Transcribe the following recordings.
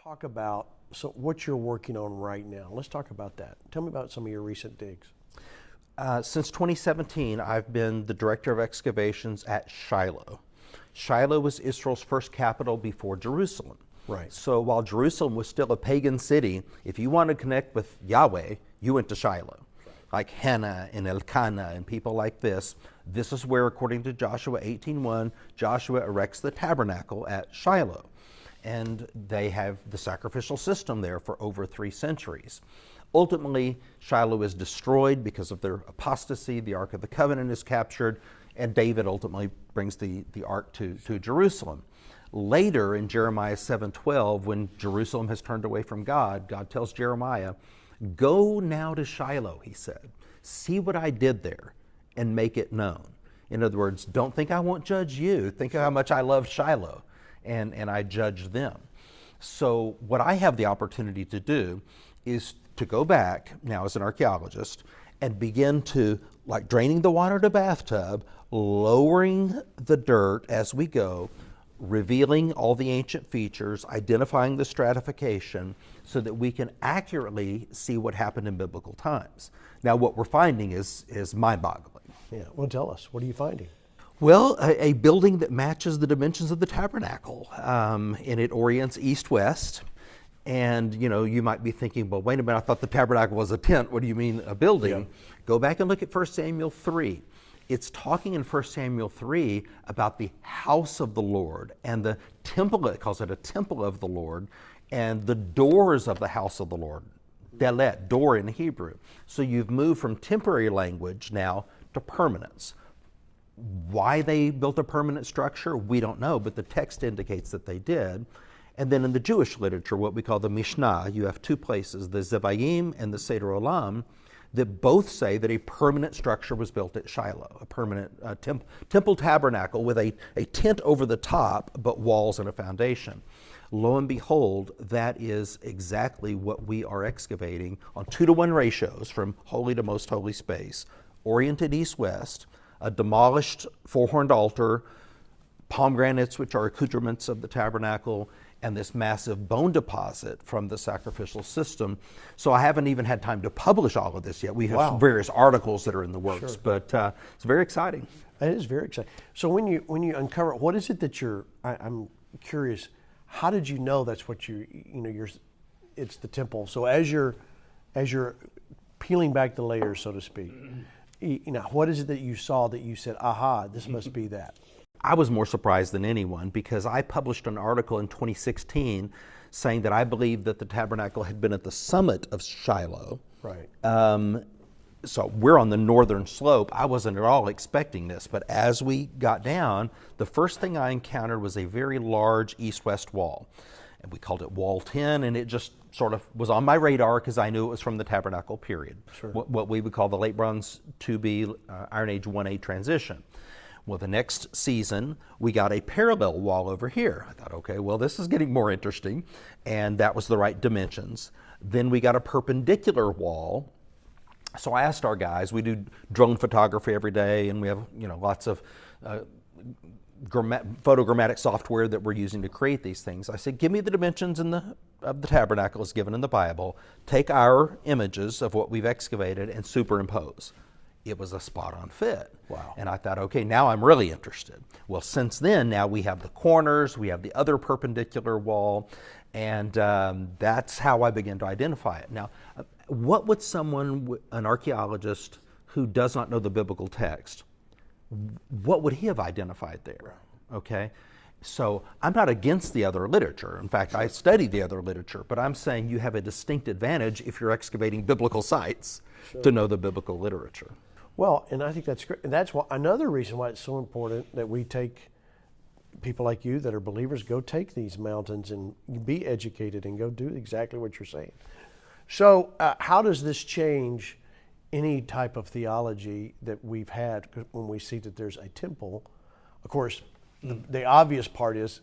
talk about what you're working on right now. Let's talk about that. Tell me about some of your recent digs. Since 2017, I've been the director of excavations at Shiloh. Shiloh was Israel's first capital before Jerusalem. Right. So while Jerusalem was still a pagan city, if you wanted to connect with Yahweh, you went to Shiloh. Like Hannah and Elkanah and people like this. This is where, according to Joshua 18:1, Joshua erects the tabernacle at Shiloh. And they have the sacrificial system there for over 3 centuries. Ultimately, Shiloh is destroyed because of their apostasy. The Ark of the Covenant is captured, and David ultimately brings the Ark to Jerusalem. Later in Jeremiah 7:12, when Jerusalem has turned away from God, God tells Jeremiah, "Go now to Shiloh," he said. "See what I did there and make it known." In other words, don't think I won't judge you. Think of how much I love Shiloh, and I judge them. So what I have the opportunity to do is to go back now as an archaeologist and begin to, like draining the water in a bathtub, lowering the dirt as we go, revealing all the ancient features, identifying the stratification so that we can accurately see what happened in biblical times. Now what we're finding is mind-boggling. Yeah, well, tell us, what are you finding? Well, a building that matches the dimensions of the tabernacle, and it orients east-west. And you might be thinking, well, wait a minute, I thought the tabernacle was a tent. What do you mean a building? Yeah. Go back and look at 1 Samuel 3. It's talking in 1 Samuel 3 about the house of the Lord and the temple, it calls it a temple of the Lord, and the doors of the house of the Lord. Delet, door in Hebrew. So you've moved from temporary language now to permanence. Why they built a permanent structure, we don't know, but the text indicates that they did. And then in the Jewish literature, what we call the Mishnah, you have 2 places, the Zevayim and the Seder Olam, that both say that a permanent structure was built at Shiloh, a permanent temple tabernacle with a tent over the top, but walls and a foundation. Lo and behold, that is exactly what we are excavating on 2-to-1 ratios from holy to most holy space, oriented east-west, a demolished 4-horned altar, pomegranates, which are accoutrements of the tabernacle, and this massive bone deposit from the sacrificial system. So I haven't even had time to publish all of this yet. We have various articles that are in the works, Sure. but it's very exciting. It is very exciting. So when you uncover, what is it that I'm curious, how did you know that's what it's the temple? So as you're peeling back the layers, so to speak, what is it that you saw that you said, aha, this must be that? I was more surprised than anyone because I published an article in 2016 saying that I believed that the tabernacle had been at the summit of Shiloh. Right. So we're on the northern slope. I wasn't at all expecting this, but as we got down, the first thing I encountered was a very large east-west wall. And we called it Wall 10, and it just sort of was on my radar because I knew it was from the tabernacle period. Sure. What we would call the Late Bronze 2B, Iron Age 1A transition. Well, the next season, we got a parallel wall over here. I thought, okay, well, this is getting more interesting, and that was the right dimensions. Then we got a perpendicular wall. So I asked our guys, we do drone photography every day, and we have lots of photogrammatic software that we're using to create these things. I said, give me the dimensions of the tabernacle as given in the Bible. Take our images of what we've excavated and superimpose. It was a spot-on fit. Wow. And I thought, okay, now I'm really interested. Well, since then, now we have the corners, we have the other perpendicular wall, and that's how I began to identify it. Now, what would an archaeologist who does not know the biblical text, what would he have identified there? Okay? So I'm not against the other literature. In fact, I study the other literature, but I'm saying you have a distinct advantage if you're excavating biblical sites to know the biblical literature. Well, and I think that's great. And that's another reason why it's so important that we take people like you that are believers, go take these mountains and be educated and go do exactly what you're saying. So how does this change any type of theology that we've had when we see that there's a temple? Of course, the obvious part is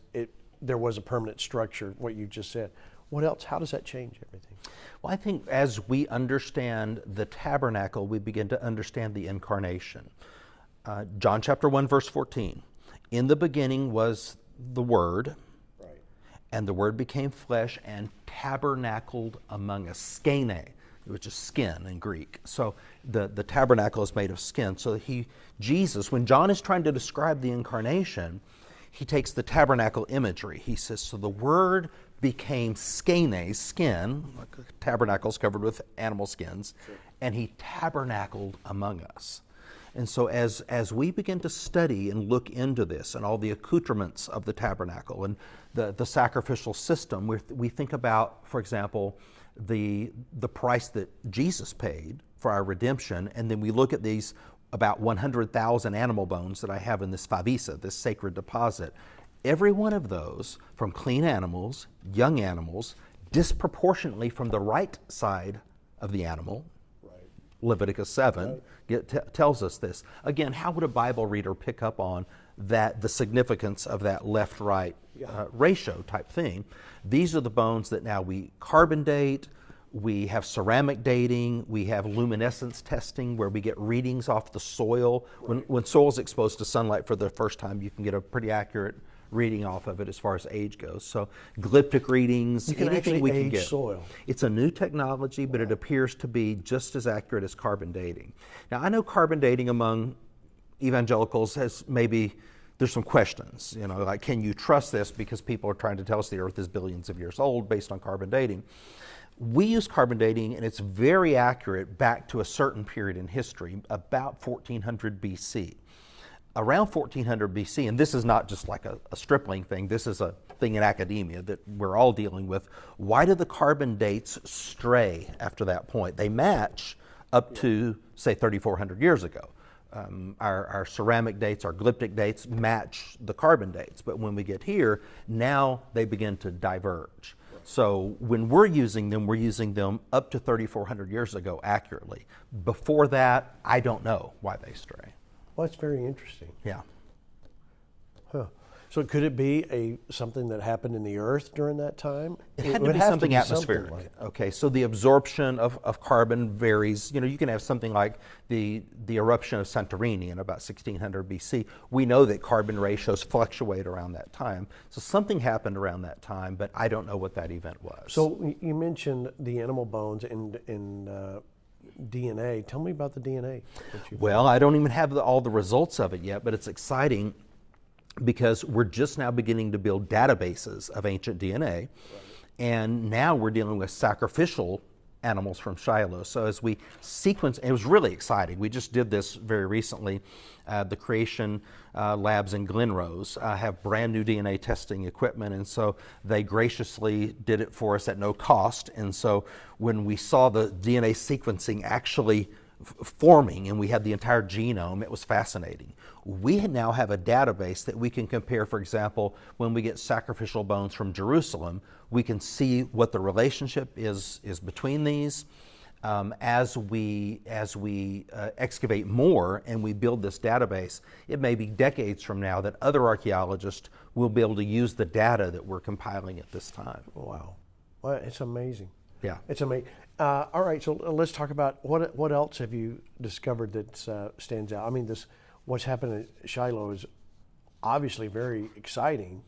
there was a permanent structure, what you just said. What else? How does that change everything? Well, I think as we understand the tabernacle, we begin to understand the incarnation. John chapter 1, verse 14. In the beginning was the Word, Right. And the Word became flesh and tabernacled among us. Skene, which is skin in Greek. So the tabernacle is made of skin. So Jesus, when John is trying to describe the incarnation, he takes the tabernacle imagery. He says, so the Word became skene, skin, like tabernacles covered with animal skins, sure. And he tabernacled among us. And so as we begin to study and look into this and all the accoutrements of the tabernacle and the sacrificial system, we think about, for example, the price that Jesus paid for our redemption, and then we look at these about 100,000 animal bones that I have in this favisa, this sacred deposit. Every one of those, from clean animals, young animals, disproportionately from the right side of the animal, Leviticus 7 tells us this. Again, how would a Bible reader pick up on that, the significance of that left-right ratio type thing? These are the bones that now we carbon date, we have ceramic dating, we have luminescence testing where we get readings off the soil. When soil is exposed to sunlight for the first time, you can get a pretty accurate reading off of it as far as age goes. So glyptic readings, you can anything we can get. Soil. It's a new technology, but it appears to be just as accurate as carbon dating. Now, I know carbon dating among evangelicals has maybe, there's some questions, like, can you trust this because people are trying to tell us the earth is billions of years old based on carbon dating. We use carbon dating, and it's very accurate back to a certain period in history, about 1400 BC. Around 1400 BC, and this is not just like a stripling thing, this is a thing in academia that we're all dealing with. Why do the carbon dates stray after that point? They match up to, say, 3,400 years ago. Our ceramic dates, our glyptic dates match the carbon dates, but when we get here, now they begin to diverge. So when we're using them up to 3,400 years ago accurately. Before that, I don't know why they stray. Well, that's very interesting. Yeah. Huh. So could it be something that happened in the earth during that time? It had to be something atmospheric. Something like. Okay, so the absorption of carbon varies. You can have something like the eruption of Santorini in about 1600 BC. We know that carbon ratios fluctuate around that time. So something happened around that time, but I don't know what that event was. So you mentioned the animal bones and DNA. Tell me about the DNA. Well, I don't even have all the results of it yet, but it's exciting because we're just now beginning to build databases of ancient DNA. Right. And now we're dealing with sacrificial animals from Shiloh. So as we sequence, it was really exciting. We just did this very recently. The Creation Labs in Glen Rose have brand new DNA testing equipment, and so they graciously did it for us at no cost. And so when we saw the DNA sequencing actually forming and we had the entire genome, it was fascinating. We now have a database that we can compare. For example, when we get sacrificial bones from Jerusalem, we can see what the relationship is between these. As we excavate more and we build this database, it may be decades from now that other archaeologists will be able to use the data that we're compiling at this time. Wow. Well, it's amazing. Yeah. It's amazing. All right, so let's talk about what else have you discovered that stands out? I mean, what's happened at Shiloh is obviously very exciting,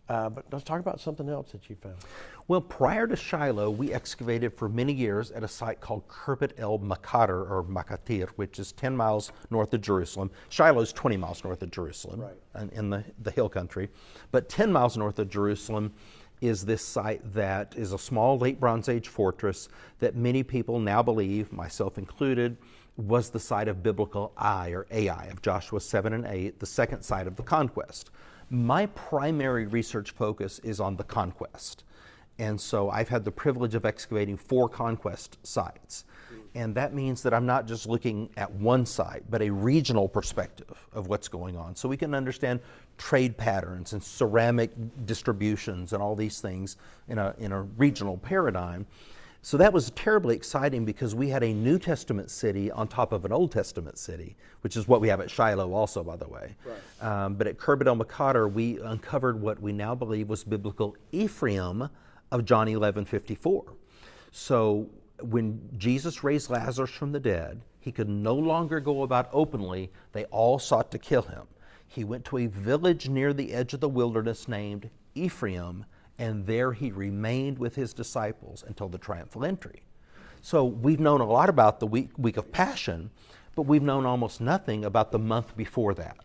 but let's talk about something else that you found. Well, prior to Shiloh, we excavated for many years at a site called Khirbet el Makatir, or Makatir, which is 10 miles north of Jerusalem. Shiloh is 20 miles north of Jerusalem, right, in the hill country. But 10 miles north of Jerusalem is this site that is a small late Bronze Age fortress that many people now believe, myself included, was the site of biblical Ai, or Ai, of Joshua 7 and 8, the second site of the conquest. My primary research focus is on the conquest. And so I've had the privilege of excavating 4 conquest sites. And that means that I'm not just looking at one site, but a regional perspective of what's going on. So we can understand trade patterns and ceramic distributions and all these things in a regional paradigm. So that was terribly exciting because we had a New Testament city on top of an Old Testament city, which is what we have at Shiloh also, by the way. Right. But at Khirbet el Makatir, we uncovered what we now believe was biblical Ephraim of John 11:54. So when Jesus raised Lazarus from the dead, he could no longer go about openly. They all sought to kill him. He went to a village near the edge of the wilderness named Ephraim, and there he remained with his disciples until the triumphal entry. So we've known a lot about the week of Passion, but we've known almost nothing about the month before that,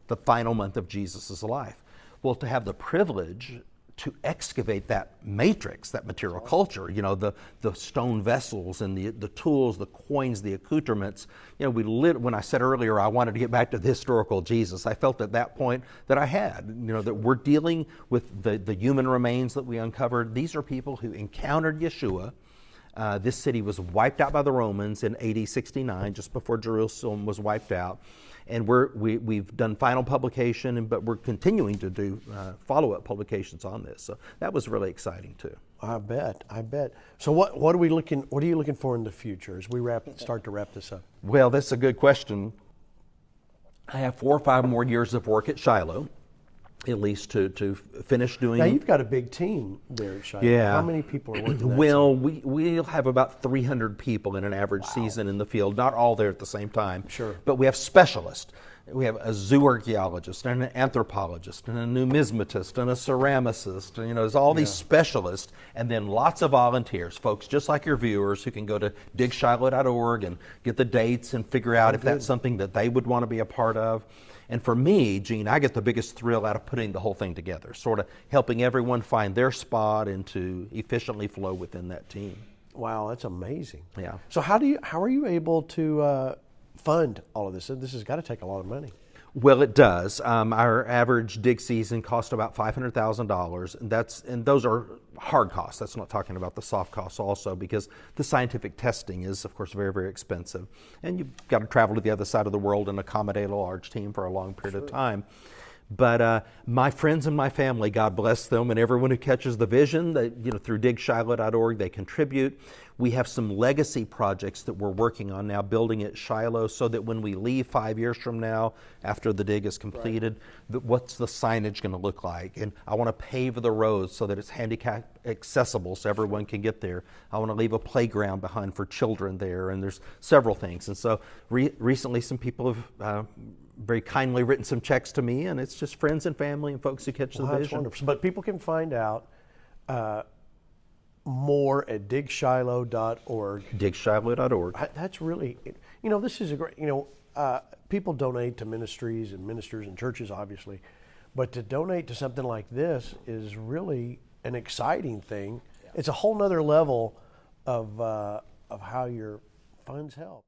the final month of Jesus' life. Well, to have the privilege to excavate that matrix, that material culture, you know, the stone vessels and the tools, the coins, the accoutrements. You know, when I said earlier I wanted to get back to the historical Jesus, I felt at that point that I had, you know, that we're dealing with the human remains that we uncovered. These are people who encountered Yeshua. This city was wiped out by the Romans in AD 69, just before Jerusalem was wiped out. And we've done final publication, but we're continuing to do follow-up publications on this. So that was really exciting too. I bet. So what are you looking for in the future as we start to wrap this up? Well, that's a good question. I have 4 or 5 more years of work at Shiloh, at least to finish doing. Now you've got a big team there at Shiloh. Yeah. How many people are working? Well, we'll have about 300 people in an average season in the field. Not all there at the same time. Sure. But we have specialists. We have a zooarchaeologist and an anthropologist and a numismatist and a ceramicist. And, you know, there's all these specialists, and then lots of volunteers, folks just like your viewers who can go to digshiloh.org and get the dates and figure out if that's something that they would want to be a part of. And for me, Gene, I get the biggest thrill out of putting the whole thing together, sort of helping everyone find their spot and to efficiently flow within that team. Wow, that's amazing. Yeah. So how are you able to fund all of this? This has got to take a lot of money. Well, it does. Our average dig season cost about $500,000, and those are hard costs. That's not talking about the soft costs also, because the scientific testing is, of course, very, very expensive. And you've got to travel to the other side of the world and accommodate a large team for a long period of time. But my friends and my family, God bless them, and everyone who catches the vision, through digshiloh.org, they contribute. We have some legacy projects that we're working on now, building at Shiloh, so that when we leave 5 years from now, after the dig is completed, what's the signage going to look like? And I want to pave the roads so that it's handicap accessible so everyone can get there. I want to leave a playground behind for children there, and there's several things. And so recently some people have very kindly written some checks to me, and it's just friends and family and folks who catch the vision. That's wonderful. But people can find out more at digshiloh.org. Digshiloh.org. That's really, this is a great, people donate to ministries and ministers and churches, obviously, but to donate to something like this is really an exciting thing. Yeah. It's a whole nother level of how your funds help.